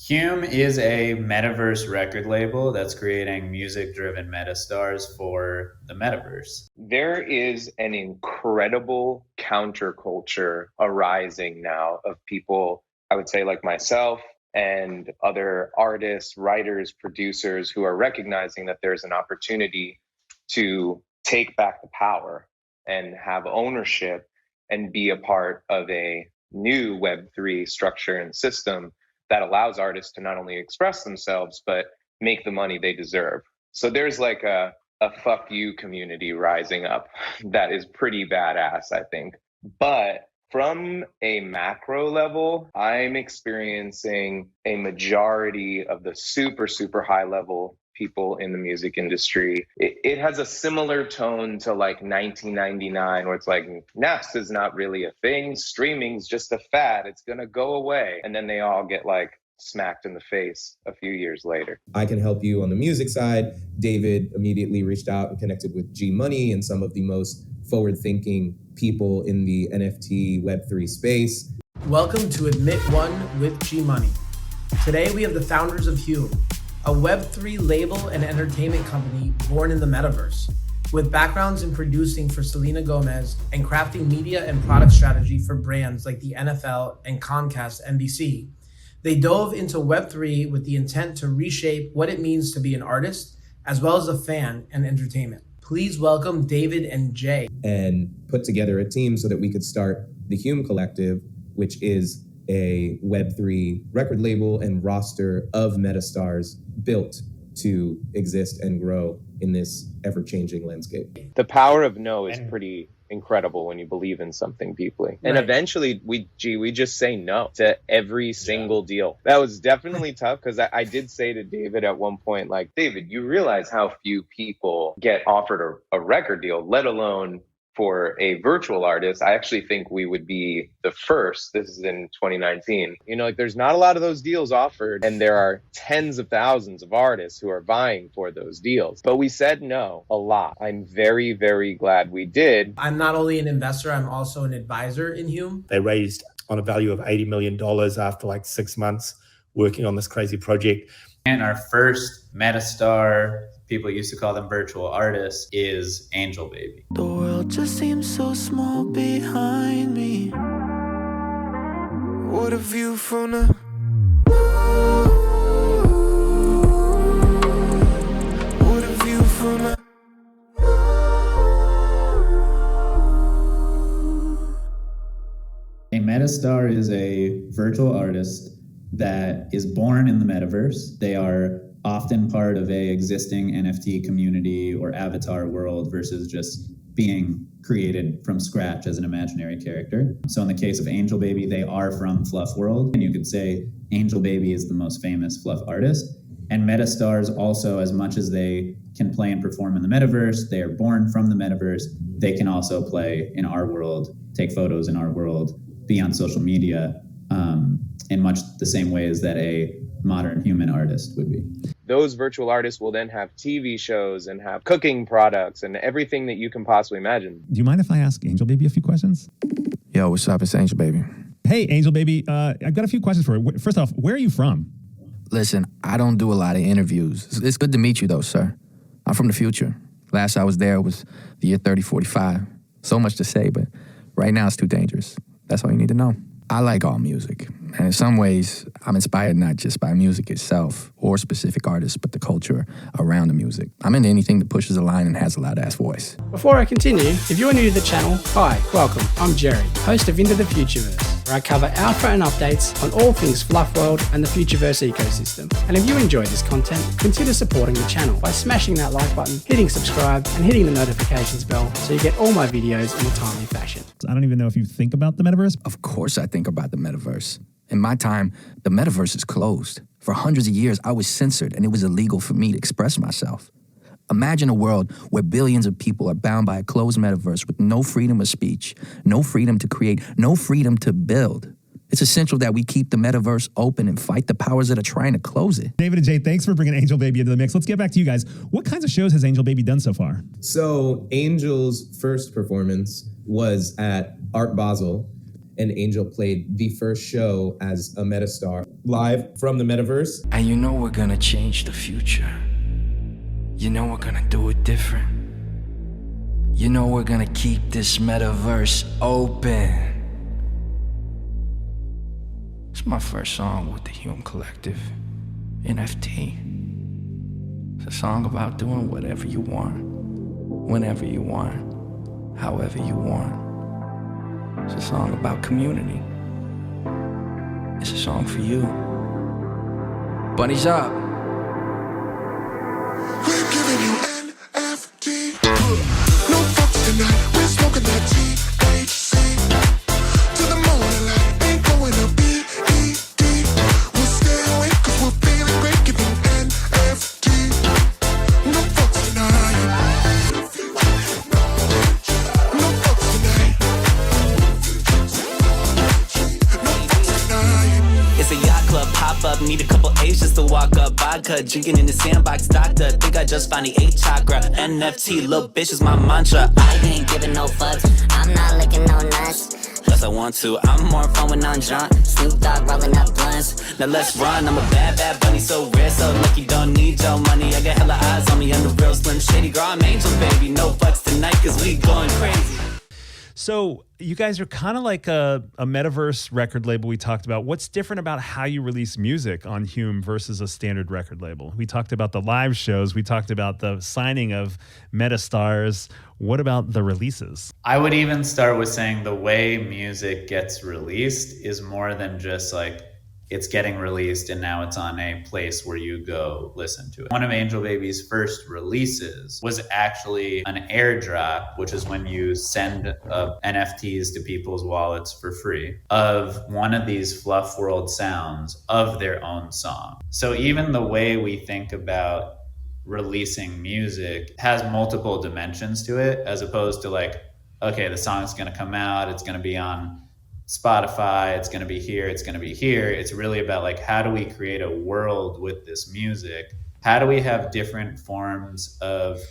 Hume is a metaverse record label that's creating music-driven metastars for the metaverse. There is an incredible counterculture arising now of people, I would say like myself and other artists, writers, producers who are recognizing that there's an opportunity to take back the power and have ownership and be a part of a new Web3 structure and system that allows artists to not only express themselves, but make the money they deserve. So there's like a fuck you community rising up that is pretty badass, I think. But from a macro level, I'm experiencing a majority of the super, super high level people in the music industry. It has a similar tone to like 1999, where it's like, Napster is not really a thing. Streaming's just a fad. It's going to go away. And then they all get like smacked in the face a few years later. I can help you on the music side. David immediately reached out and connected with G Money and some of the most forward-thinking people in the NFT Web3 space. Welcome to Admit One with G Money. Today we have the founders of Hume, a Web3 label and entertainment company born in the metaverse. With backgrounds in producing for Selena Gomez and crafting media and product strategy for brands like the NFL and Comcast NBC, they dove into Web3 with the intent to reshape what it means to be an artist, as well as a fan and entertainment. Please welcome David and Jay. And put together a team so that we could start the Hume Collective, which is a Web3 record label and roster of metastars built to exist and grow in this ever-changing landscape. The power of no is pretty incredible when you believe in something deeply. And eventually we just say no to every single deal. That was definitely tough because I did say to David at one point, like, David, you realize how few people get offered a record deal, let alone for a virtual artist. I actually think we would be the first. This is in 2019. You know, like there's not a lot of those deals offered, and there are tens of thousands of artists who are vying for those deals. But we said no a lot. I'm very, very glad we did. I'm not only an investor, I'm also an advisor in Hume. They raised on a value of $80 million after like 6 months working on this crazy project. And our first metastar, people used to call them virtual artists, is Angel Baby. The world just seems so small behind me. What a view from the... What a view from the... A metastar is a virtual artist that is born in the metaverse. They are often part of a existing NFT community or avatar world versus just being created from scratch as an imaginary character. So in the case of Angel Baby, they are from Fluff World. And you could say Angel Baby is the most famous Fluff artist. And metastars also, as much as they can play and perform in the metaverse, they are born from the metaverse. They can also play in our world, take photos in our world, be on social media, in much the same ways that a modern human artist would be. Those virtual artists will then have TV shows and have cooking products and everything that you can possibly imagine. Do you mind if I ask Angel Baby a few questions? Yo, what's up? It's Angel Baby. Hey, Angel Baby. I've got a few questions for you. First off, where are you from? Listen, I don't do a lot of interviews. It's good to meet you, though, sir. I'm from the future. Last I was there was the year 3045. So much to say, but right now it's too dangerous. That's all you need to know. I like all music, and in some ways, I'm inspired not just by music itself or specific artists, but the culture around the music. I'm into anything that pushes a line and has a loud-ass voice. Before I continue, if you're new to the channel, hi, welcome. I'm Jerry, host of Into the Futureverse, where I cover alpha and updates on all things Fluff World and the Futureverse ecosystem. And if you enjoy this content, consider supporting the channel by smashing that like button, hitting subscribe, and hitting the notifications bell so you get all my videos in a timely fashion. I don't even know if you think about the metaverse. Of course I think about the metaverse. In my time, the metaverse is closed. For hundreds of years, I was censored and it was illegal for me to express myself. Imagine a world where billions of people are bound by a closed metaverse with no freedom of speech, no freedom to create, no freedom to build. It's essential that we keep the metaverse open and fight the powers that are trying to close it. David and Jay, thanks for bringing Angel Baby into the mix. Let's get back to you guys. What kinds of shows has Angel Baby done so far? So Angel's first performance was at Art Basel, and Angel played the first show as a metastar. live from the metaverse. And you know we're gonna change the future. You know we're gonna do it different. You know we're gonna keep this metaverse open. It's my first song with the Hume Collective, NFT. It's a song about doing whatever you want, whenever you want, however you want. It's a song about community. It's a song for you. Bunnies up. We're giving you NFT. No fucks tonight. We're smoking that THC. To the morning light. Ain't going to BED. We'll stay awake 'cause we're feeling great. Giving NFT. No fucks tonight. No fucks tonight. No fucks tonight. It's a yacht club pop-up, need a couple A's just to walk up. Vodka, drinking in the sandbox, doctor. Think I just found the 8 chakra. NFT, little bitch is my mantra. I ain't giving no fucks, I'm not licking no nuts. Plus I want to, I'm more fun when I'm drunk. Snoop Dogg rolling up blunts. Now let's run, I'm a bad, bad bunny, so rare, so lucky, don't need your money. I got hella eyes on me, I'm the real Slim Shady. Girl, I'm Angel, baby, no fucks tonight, 'cause we going crazy. So you guys are kind of like a metaverse record label we talked about. What's different about how you release music on Hume versus a standard record label? We talked about the live shows. We talked about the signing of Metastars. What about the releases? I would even start with saying the way music gets released is more than just like it's getting released and now it's on a place where you go listen to it. One of Angel Baby's first releases was actually an airdrop, which is when you send NFTs to people's wallets for free of one of these Fluff World sounds of their own song. So even the way we think about releasing music has multiple dimensions to it, as opposed to like, okay, the song's gonna come out, it's gonna be on Spotify, it's going to be here, it's going to be here. It's really about like, how do we create a world with this music? How do we have different forms of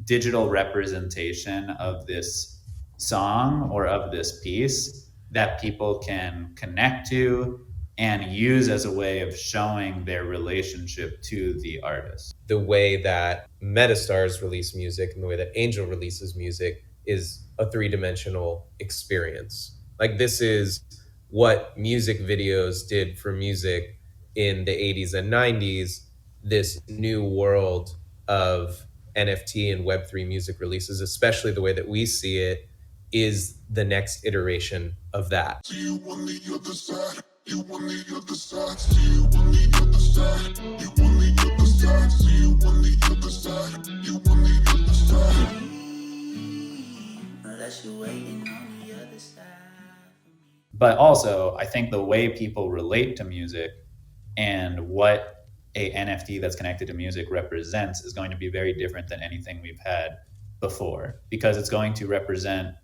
digital representation of this song or of this piece that people can connect to and use as a way of showing their relationship to the artist? The way that Metastars release music and the way that Angel releases music is a three-dimensional experience. Like, this is what music videos did for music in the 80s and 90s. This new world of NFT and Web3 music releases, especially the way that we see it, is the next iteration of that. See you on the other side. You on the other side. See you on the other side. You on the other side. See you on the other side. You on the other side. Unless you're waiting on the other side. But also, I think the way people relate to music and what a NFT that's connected to music represents is going to be very different than anything we've had before, because it's going to represent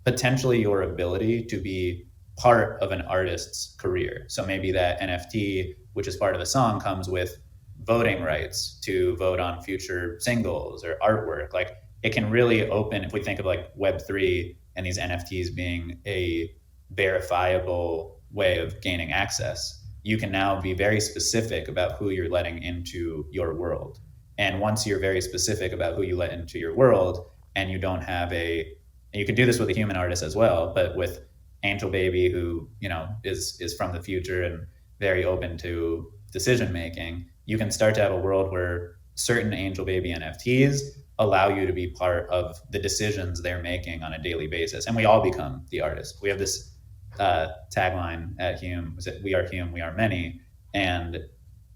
potentially your ability to be part of an artist's career. So maybe that NFT, which is part of the song, comes with voting rights to vote on future singles or artwork. Like, it can really open, if we think of like Web3 and these NFTs being a verifiable way of gaining access, you can now be very specific about who you're letting into your world. And once you're very specific about who you let into your world, and you don't have you could do this with a human artist as well, but with Angel Baby, who, you know, is from the future and very open to decision making, you can start to have a world where certain Angel Baby NFTs allow you to be part of the decisions they're making on a daily basis. And we all become the artist. We have this tagline at Hume, is that we are Hume, we are many. And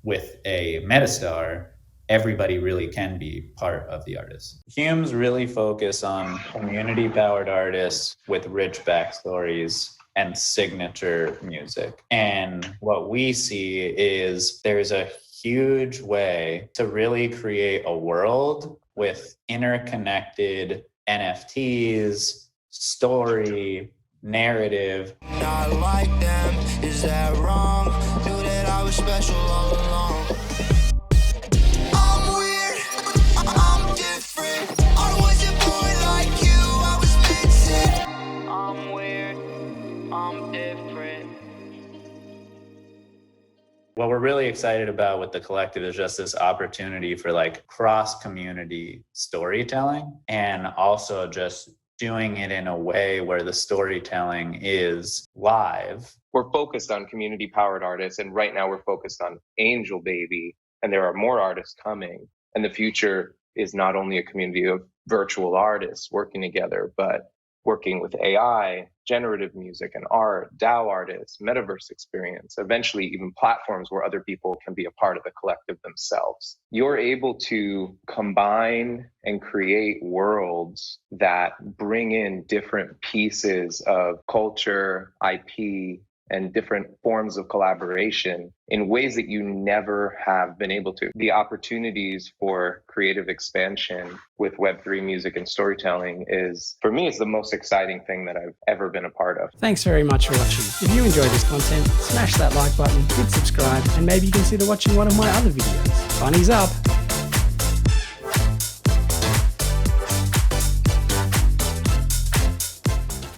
with a Metastar, everybody really can be part of the artist. Hume's really focus on community-powered artists with rich backstories and signature music. And what we see is there's a huge way to really create a world with interconnected NFTs, story, narrative. Not like them, is that wrong? Knew that I was special all along. I'm weird, I'm different. I wasn't born like you, I was missing. I'm weird, I'm different. What we're really excited about with the collective is just this opportunity for like cross-community storytelling, and also just doing it in a way where the storytelling is live. We're focused on community-powered artists, and right now we're focused on Angel Baby, and there are more artists coming. And the future is not only a community of virtual artists working together, but working with AI, generative music and art, DAO artists, metaverse experience, eventually even platforms where other people can be a part of the collective themselves. You're able to combine and create worlds that bring in different pieces of culture, IP, and different forms of collaboration in ways that you never have been able to. The opportunities for creative expansion with Web3 music and storytelling is, for me, is the most exciting thing that I've ever been a part of. Thanks very much for watching. If you enjoyed this content, smash that like button, hit subscribe, and maybe you consider watching one of my other videos. Bunnies up!